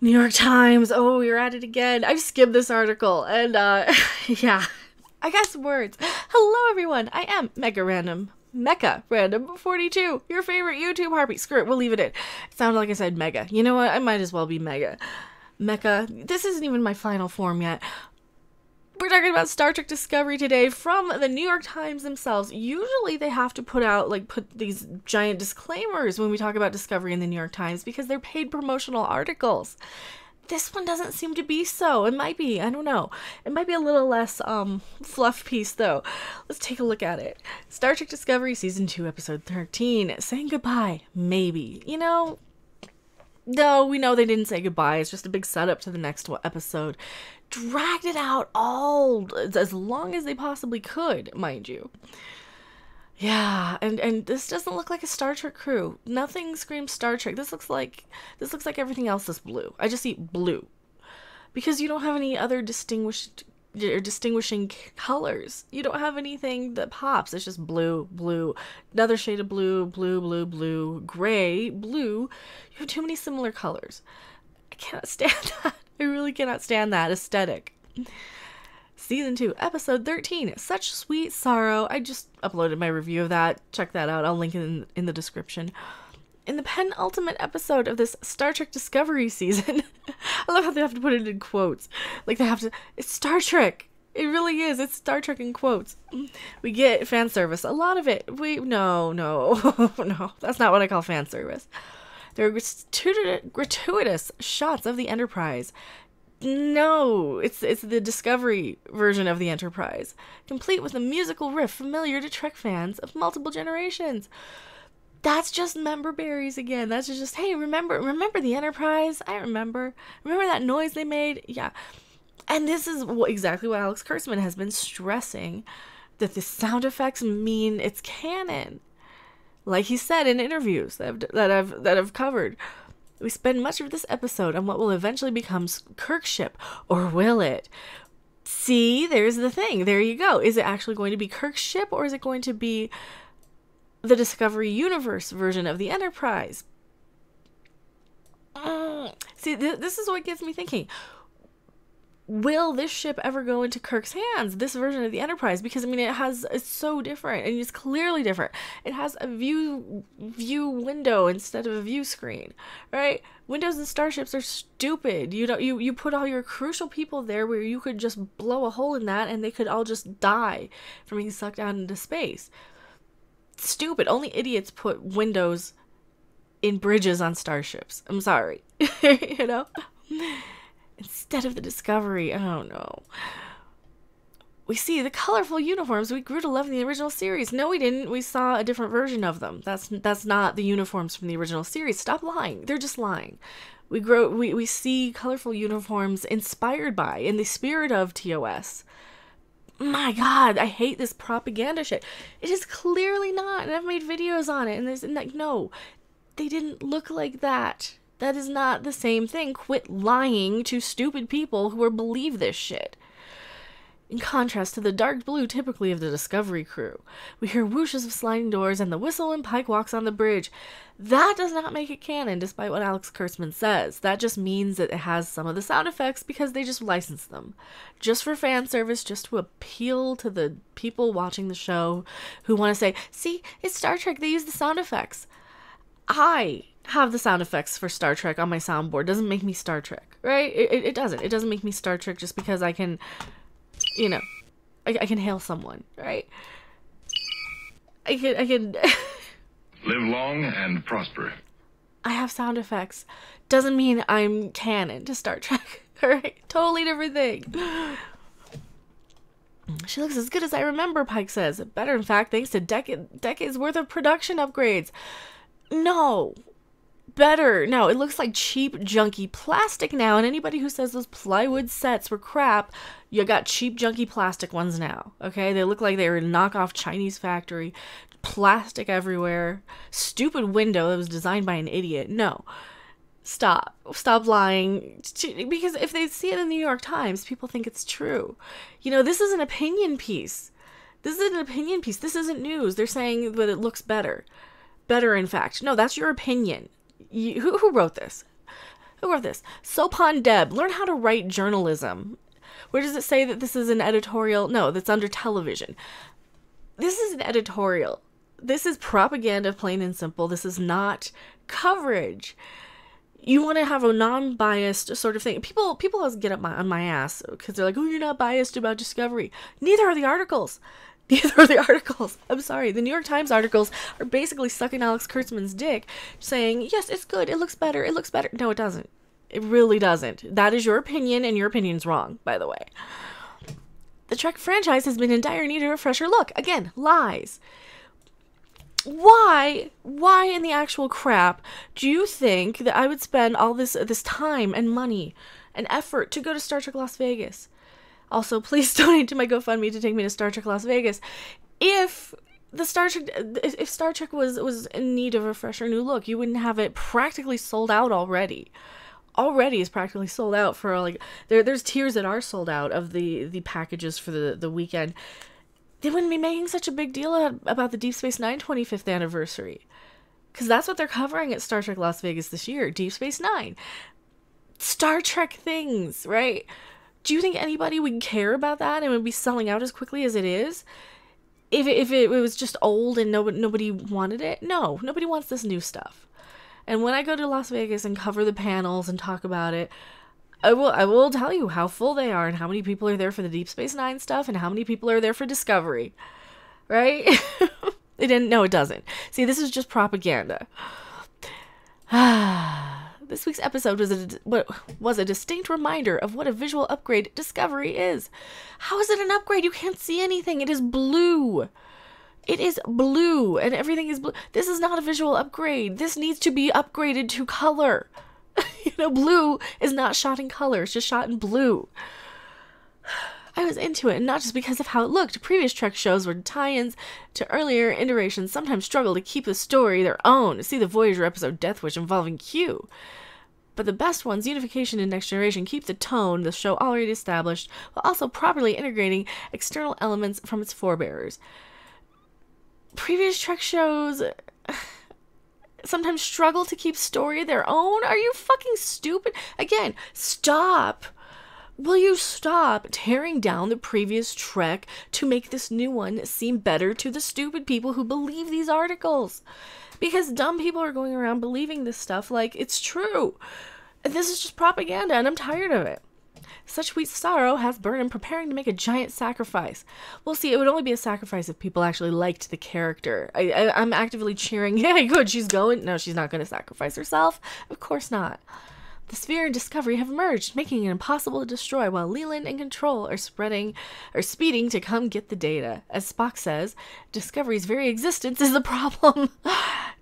New York Times. Oh, you're at it again. I've skimmed this article and yeah. I got some words. Hello everyone. I am Mecha Random 42. Your favorite YouTube harpy. Screw it, we'll leave it in. It sounded like I said mega. You know what? I might as well be mega. Mecha. This isn't even my final form yet. We're talking about Star Trek Discovery today from the New York Times themselves. Usually they have to put these giant disclaimers when we talk about Discovery in the New York Times because they're paid promotional articles. This one doesn't seem to be so. It might be. I don't know. It might be a little less fluff piece though. Let's take a look at it. Star Trek Discovery Season 2 Episode 13. Saying goodbye. Maybe. You know, no, we know they didn't say goodbye. It's just a big setup to the next episode. Dragged it out all as long as they possibly could, mind you. Yeah, and this doesn't look like a Star Trek crew. Nothing screams Star Trek. This looks like everything else is blue. I just see blue. Because you don't have any other distinguishing colors. You don't have anything that pops. It's just blue, blue, another shade of blue, blue, blue, blue, gray, blue. You have too many similar colors. I cannot stand that. I really cannot stand that aesthetic. Season 2, Episode 13, Such Sweet Sorrow. I just uploaded my review of that. Check that out. I'll link it in the description. In the penultimate episode of this Star Trek Discovery season, I love how they have to put it in quotes. Like they have to, it's Star Trek. It really is. It's Star Trek in quotes. We get fan service. A lot of it. No. No. That's not what I call fan service. There are gratuitous shots of the Enterprise. No, it's the Discovery version of the Enterprise, complete with a musical riff familiar to Trek fans of multiple generations. That's just member berries again. That's just, hey, remember the Enterprise? I remember that noise they made? Yeah. And this is exactly what Alex Kurtzman has been stressing, that the sound effects mean it's canon. Like he said in interviews that I've covered, we spend much of this episode on what will eventually become Kirk's ship, or will it? See, there's the thing. There you go. Is it actually going to be Kirk's ship, or is it going to be the Discovery Universe version of the Enterprise? See, this is what gets me thinking. Will this ship ever go into Kirk's hands, this version of the Enterprise? Because, I mean, it's so different, and it's clearly different. It has a view window instead of a view screen, right? Windows in starships are stupid. You put all your crucial people there where you could just blow a hole in that and they could all just die from being sucked out into space. Stupid. Only idiots put windows in bridges on starships. I'm sorry. You know? Instead of the Discovery, I don't know. We see the colorful uniforms we grew to love in the original series. No, we didn't. We saw a different version of them. That's not the uniforms from the original series. Stop lying. They're just lying. We see colorful uniforms inspired by, in the spirit of TOS. My God, I hate this propaganda shit. It is clearly not, and I've made videos on it, and there's like, no, they didn't look like that. That is not the same thing. Quit lying to stupid people who believe this shit. In contrast to the dark blue typically of the Discovery crew, we hear whooshes of sliding doors and the whistle when Pike walks on the bridge. That does not make it canon, despite what Alex Kurtzman says. That just means that it has some of the sound effects because they just licensed them. Just for fan service, just to appeal to the people watching the show who want to say, see, it's Star Trek, they use the sound effects. I have the sound effects for Star Trek on my soundboard. Doesn't make me Star Trek, right? It doesn't. It doesn't make me Star Trek just because I can, you know, I can hail someone, right? I can Live long and prosper. I have sound effects. Doesn't mean I'm canon to Star Trek, alright? Totally different thing. She looks as good as I remember, Pike says. Better, in fact, thanks to decades worth of production upgrades. No. Better. No, it looks like cheap, junky plastic now, and anybody who says those plywood sets were crap, you got cheap, junky plastic ones now, okay? They look like they were a knockoff Chinese factory. Plastic everywhere. Stupid window that was designed by an idiot. No. Stop lying. Because if they see it in the New York Times, people think it's true. You know, this is an opinion piece. This isn't news. They're saying that it looks better. Better, in fact. No, that's your opinion. Who wrote this? Who wrote this? Sopon Deb. Learn how to write journalism. Where does it say that this is an editorial? No, that's under television. This is an editorial. This is propaganda, plain and simple. This is not coverage. You want to have a non-biased sort of thing. People always get up on my ass because they're like, oh, you're not biased about Discovery. Neither are the articles. Neither are the articles. I'm sorry. The New York Times articles are basically sucking Alex Kurtzman's dick, saying, yes, it's good. It looks better. It looks better. No, it doesn't. It really doesn't. That is your opinion, and your opinion's wrong, by the way. The Trek franchise has been in dire need of a refresher look. Again, lies. Why in the actual crap do you think that I would spend all this time and money and effort to go to Star Trek Las Vegas? Also, please donate to my GoFundMe to take me to Star Trek Las Vegas. If Star Trek was in need of a fresher new look, you wouldn't have it practically sold out already. Already is practically sold out for like there's tiers that are sold out of the packages for the weekend. They wouldn't be making such a big deal about the Deep Space Nine 25th anniversary. Because that's what they're covering at Star Trek Las Vegas this year. Deep Space Nine. Star Trek things, right? Do you think anybody would care about that and would be selling out as quickly as it is? If it was just old and nobody wanted it? No, nobody wants this new stuff. And when I go to Las Vegas and cover the panels and talk about it, I will tell you how full they are and how many people are there for the Deep Space Nine stuff and how many people are there for Discovery. Right? It didn't. No, it doesn't. See, this is just propaganda. This week's episode was a distinct reminder of what a visual upgrade Discovery is. How is it an upgrade? You can't see anything. It is blue. It is blue, and everything is blue. This is not a visual upgrade. This needs to be upgraded to color. Blue is not shot in color. It's just shot in blue. I was into it, and not just because of how it looked. Previous Trek shows were tie-ins to earlier iterations sometimes struggle to keep the story their own. See the Voyager episode Death Wish involving Q. But the best ones, Unification and Next Generation, keep the tone the show already established, while also properly integrating external elements from its forebearers. Previous Trek shows sometimes struggle to keep story their own? Are you fucking stupid? Again, stop. Will you stop tearing down the previous Trek to make this new one seem better to the stupid people who believe these articles? Because dumb people are going around believing this stuff like it's true. This is just propaganda, and I'm tired of it. Such sweet sorrow has Burnham preparing to make a giant sacrifice. Well, see, it would only be a sacrifice if people actually liked the character. I'm actively cheering, yeah, good, she's going. No, she's not going to sacrifice herself. Of course not. The Sphere and Discovery have emerged, making it impossible to destroy, while Leland and Control are speeding to come get the data. As Spock says, Discovery's very existence is the problem.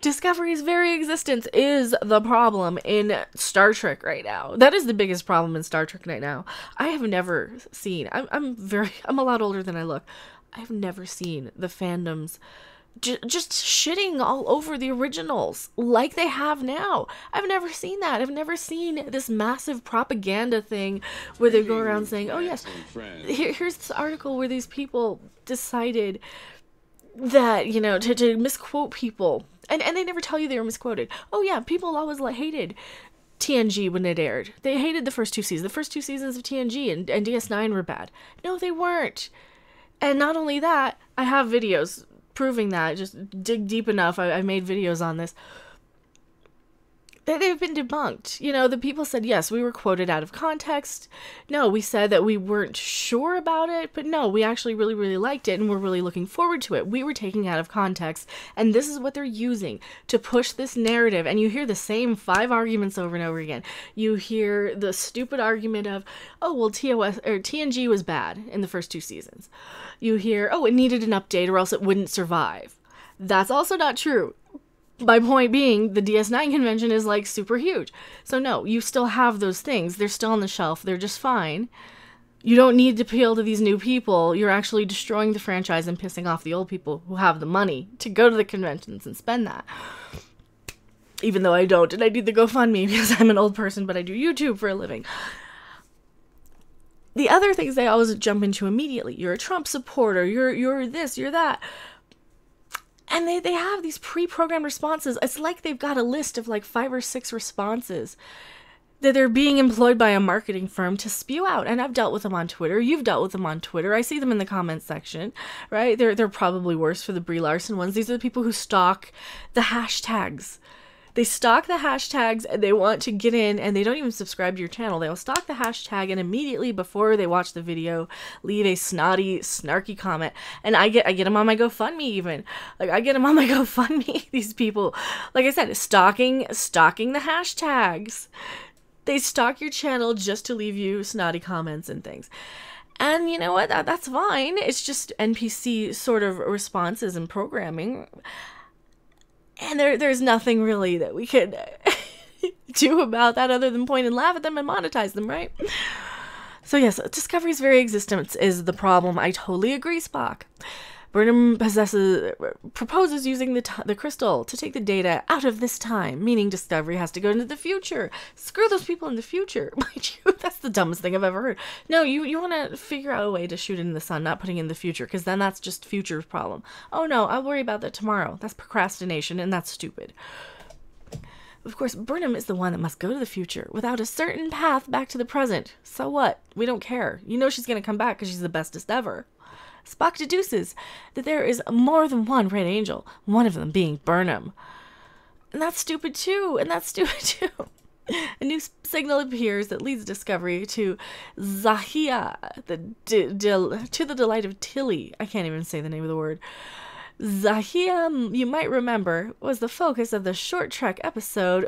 Discovery's very existence is the problem in Star Trek right now. That is the biggest problem in Star Trek right now. I have never seen, I'm a lot older than I look. I've never seen the fandoms just shitting all over the originals like they have now. I've never seen that. I've never seen this massive propaganda thing where they go around saying, oh yes, here's this article where these people decided that, to misquote people. And they never tell you they were misquoted. Oh yeah, people always hated TNG when it aired. They hated the first two seasons. The first two seasons of TNG and DS9 were bad. No, they weren't. And not only that, I have videos proving that. Just dig deep enough. I've made videos on this. They've been debunked. The people said, yes, we were quoted out of context. No, we said that we weren't sure about it, but no, we actually really, really liked it and we're really looking forward to it. We were taking out of context, and this is what they're using to push this narrative. And you hear the same 5 arguments over and over again. You hear the stupid argument of, oh, well, TNG was bad in the first 2 seasons. You hear, oh, it needed an update or else it wouldn't survive. That's also not true. My point being, the DS9 convention is super huge. So no, you still have those things. They're still on the shelf. They're just fine. You don't need to appeal to these new people. You're actually destroying the franchise and pissing off the old people who have the money to go to the conventions and spend that. Even though I don't, and I do the GoFundMe because I'm an old person, but I do YouTube for a living. The other things they always jump into immediately. You're a Trump supporter. You're this, you're that. And they have these pre-programmed responses. It's like they've got a list of 5 or 6 responses. that they're being employed by a marketing firm to spew out. And I've dealt with them on Twitter. You've dealt with them on Twitter. I see them in the comments section, right? They're probably worse for the Brie Larson ones. These are the people who stalk the hashtags. They stalk the hashtags and they want to get in, and they don't even subscribe to your channel. They'll stalk the hashtag and immediately before they watch the video, leave a snotty, snarky comment. And I get them on my GoFundMe even. Like, I get them on my GoFundMe, these people. Like I said, stalking the hashtags. They stalk your channel just to leave you snotty comments and things. And you know what? That's fine. It's just NPC sort of responses and programming. And there's nothing really that we could do about that other than point and laugh at them and monetize them, right? So yes, Discovery's very existence is the problem. I totally agree, Spock. Burnham proposes using the crystal to take the data out of this time, meaning Discovery has to go into the future. Screw those people in the future. Mind you, that's the dumbest thing I've ever heard. No, you want to figure out a way to shoot it in the sun, not putting it in the future, because then that's just future's problem. Oh no, I'll worry about that tomorrow. That's procrastination, and that's stupid. Of course, Burnham is the one that must go to the future without a certain path back to the present. So what? We don't care. You know she's going to come back because she's the bestest ever. Spock deduces that there is more than one Red Angel, one of them being Burnham. And that's stupid too, A new signal appears that leads Discovery to Zahia, to the delight of Tilly. I can't even say the name of the word. Zahia, you might remember, was the focus of the short trek episode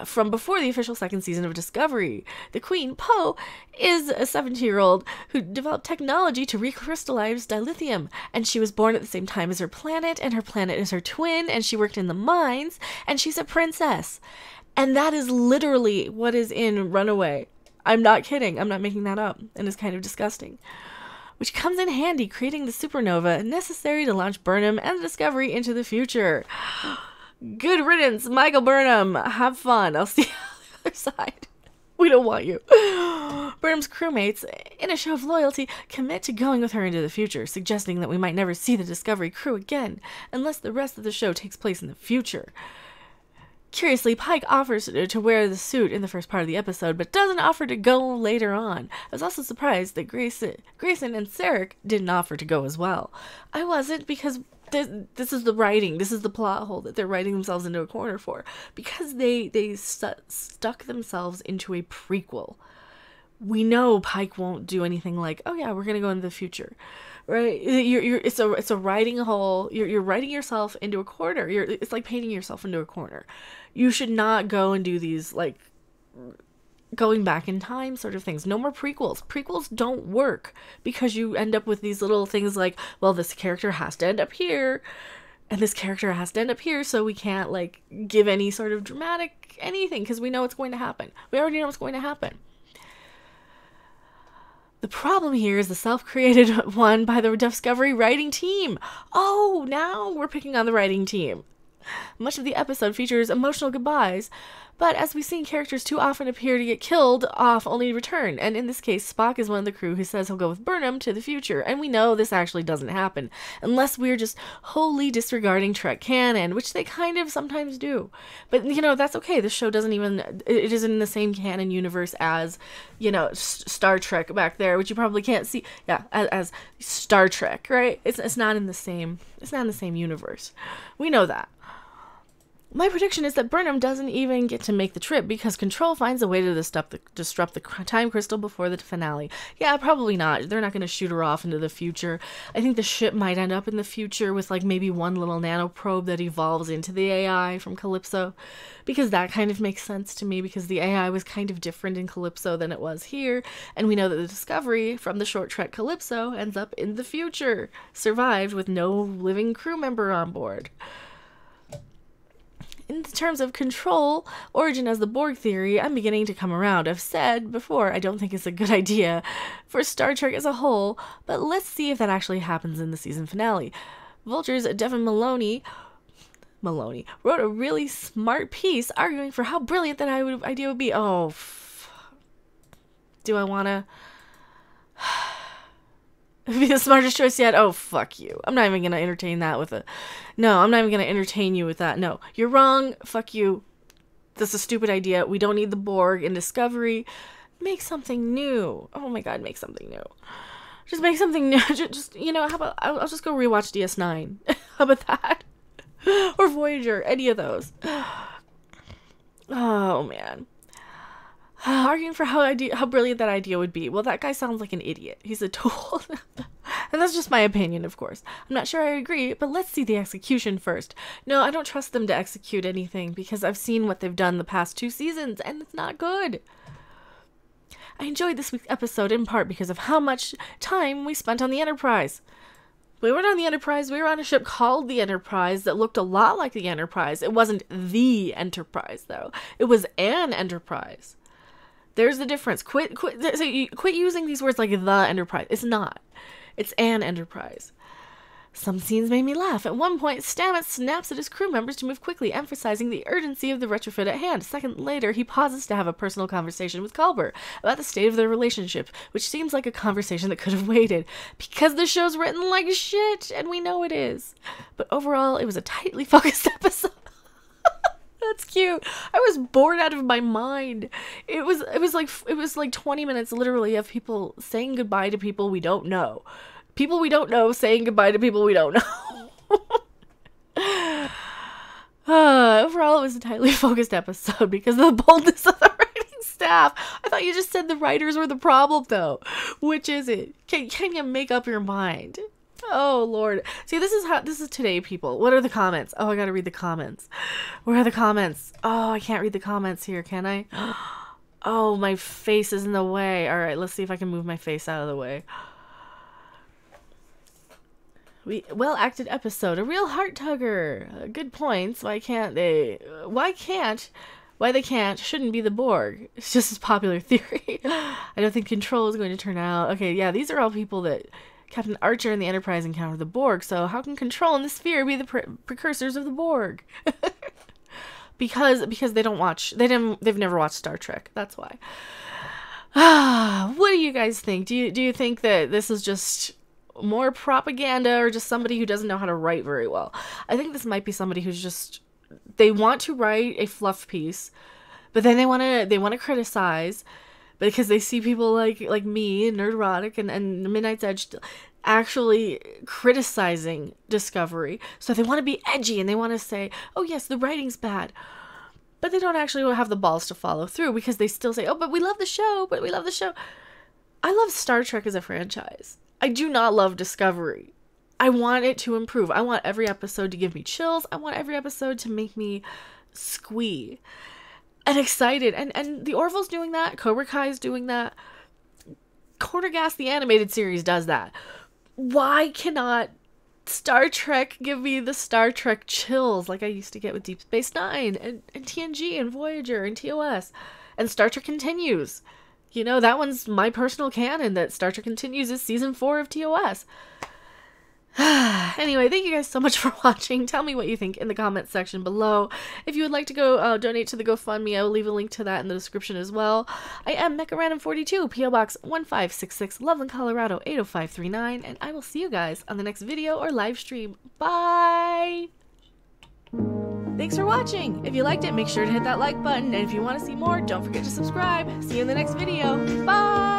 from before the official second season of Discovery. The Queen, Poe, is a 17-year-old who developed technology to recrystallize dilithium, and she was born at the same time as her planet, and her planet is her twin, and she worked in the mines, and she's a princess. And that is literally what is in Runaway. I'm not kidding. I'm not making that up, and it's kind of disgusting. Which comes in handy creating the supernova necessary to launch Burnham and the Discovery into the future. Good riddance, Michael Burnham. Have fun. I'll see you on the other side. We don't want you. Burnham's crewmates, in a show of loyalty, commit to going with her into the future, suggesting that we might never see the Discovery crew again, unless the rest of the show takes place in the future. Curiously, Pike offers to wear the suit in the first part of the episode, but doesn't offer to go later on. I was also surprised that Grayson and Sarek didn't offer to go as well. I wasn't, because this is the writing. This is the plot hole that they're writing themselves into a corner for. Because they stuck themselves into a prequel. We know Pike won't do anything like, oh yeah, we're going to go into the future. Right? It's a writing hole. You're writing yourself into a corner. It's like painting yourself into a corner. You should not go and do these, like, going back in time sort of things. No more prequels. Prequels don't work because you end up with these little things like, well, this character has to end up here and this character has to end up here, so we can't, like, give any sort of dramatic anything because we know it's going to happen. We already know what's going to happen. The problem here is the self-created one by the Discovery writing team. Oh, now we're picking on the writing team. Much of the episode features emotional goodbyes, but as we've seen, characters too often appear to get killed off only to return, and in this case, Spock is one of the crew who says he'll go with Burnham to the future, and we know this actually doesn't happen, unless we're just wholly disregarding Trek canon, which they kind of sometimes do. But, you know, that's okay. This show it isn't in the same canon universe as, you know, Star Trek back there, which you probably can't see, as Star Trek, right? It's not in the same universe. We know that. My prediction is that Burnham doesn't even get to make the trip because Control finds a way to disrupt the time crystal before the finale. Yeah, probably not. They're not going to shoot her off into the future. I think the ship might end up in the future with, like, maybe one little nanoprobe that evolves into the AI from Calypso, because that kind of makes sense to me, because the AI was kind of different in Calypso than it was here, and we know that the Discovery from the short trek Calypso ends up in the future, survived with no living crew member on board. In terms of Control, origin as the Borg theory, I'm beginning to come around. I've said before I don't think it's a good idea for Star Trek as a whole, but let's see if that actually happens in the season finale. Vulture's Devin Maloney wrote a really smart piece arguing for how brilliant that idea would be. Oh, do I want to be the smartest choice yet? Oh, fuck you. I'm not even going to entertain that with a... No, I'm not even going to entertain you with that. No, you're wrong. Fuck you. That's a stupid idea. We don't need the Borg in Discovery. Make something new. Oh my god, make something new. Just make something new. Just you know, how about I'll just go rewatch DS9. How about that? Or Voyager, any of those. Oh man. Arguing for how brilliant that idea would be. Well, that guy sounds like an idiot. He's a tool. And that's just my opinion, of course. I'm not sure I agree, but let's see the execution first. No, I don't trust them to execute anything because I've seen what they've done the past 2 seasons, and it's not good. I enjoyed this week's episode in part because of how much time we spent on the Enterprise. We weren't on the Enterprise, we were on a ship called the Enterprise that looked a lot like the Enterprise. It wasn't the Enterprise, though. It was an Enterprise. There's the difference. Quit using these words like the Enterprise. It's not. It's an Enterprise. Some scenes made me laugh. At one point, Stamets snaps at his crew members to move quickly, emphasizing the urgency of the retrofit at hand. A second later, he pauses to have a personal conversation with Culber about the state of their relationship, which seems like a conversation that could have waited, because the show's written like shit, and we know it is. But overall, it was a tightly focused episode. That's cute. I was bored out of my mind. It was like 20 minutes literally of people saying goodbye to people we don't know. People we don't know saying goodbye to people we don't know. Overall, it was a tightly focused episode because of the boldness of the writing staff. I thought you just said the writers were the problem, though. Which is it? Can you make up your mind? Oh, Lord. See, this is today, people. What are the comments? Oh, I gotta read the comments. Where are the comments? Oh, I can't read the comments here, can I? Oh, my face is in the way. All right, let's see if I can move my face out of the way. Well-acted episode. A real heart-tugger. Good points. Why they can't shouldn't be the Borg. It's just a popular theory. I don't think Control is going to turn out. Okay, yeah, these are all people that Captain Archer and the Enterprise encountered the Borg, so how can Control and the Sphere be the precursors of the Borg? because they don't watch, they've never watched Star Trek. That's why. What do you guys think? Do you think that this is just more propaganda or just somebody who doesn't know how to write very well? I think this might be somebody who's just, they want to write a fluff piece, but then they want to criticize because they see people like me, Nerdrotic and Midnight's Edge actually criticizing Discovery. So they want to be edgy and they want to say, oh yes, the writing's bad. But they don't actually have the balls to follow through because they still say, oh, but we love the show, I love Star Trek as a franchise. I do not love Discovery. I want it to improve. I want every episode to give me chills. I want every episode to make me squee and excited. And the Orville's doing that. Cobra Kai's doing that. Quarter Gas, the animated series, does that. Why cannot Star Trek give me the Star Trek chills like I used to get with Deep Space Nine and TNG and Voyager and TOS? And Star Trek Continues. You know, that one's my personal canon, that Star Trek Continues is season 4 of TOS. Anyway, thank you guys so much for watching. Tell me what you think in the comments section below. If you would like to go donate to the GoFundMe, I will leave a link to that in the description as well. I am Mecha42, P.O. Box 1566, Loveland, Colorado 80539, and I will see you guys on the next video or live stream. Bye! Thanks for watching! If you liked it, make sure to hit that like button, and if you want to see more, don't forget to subscribe. See you in the next video. Bye!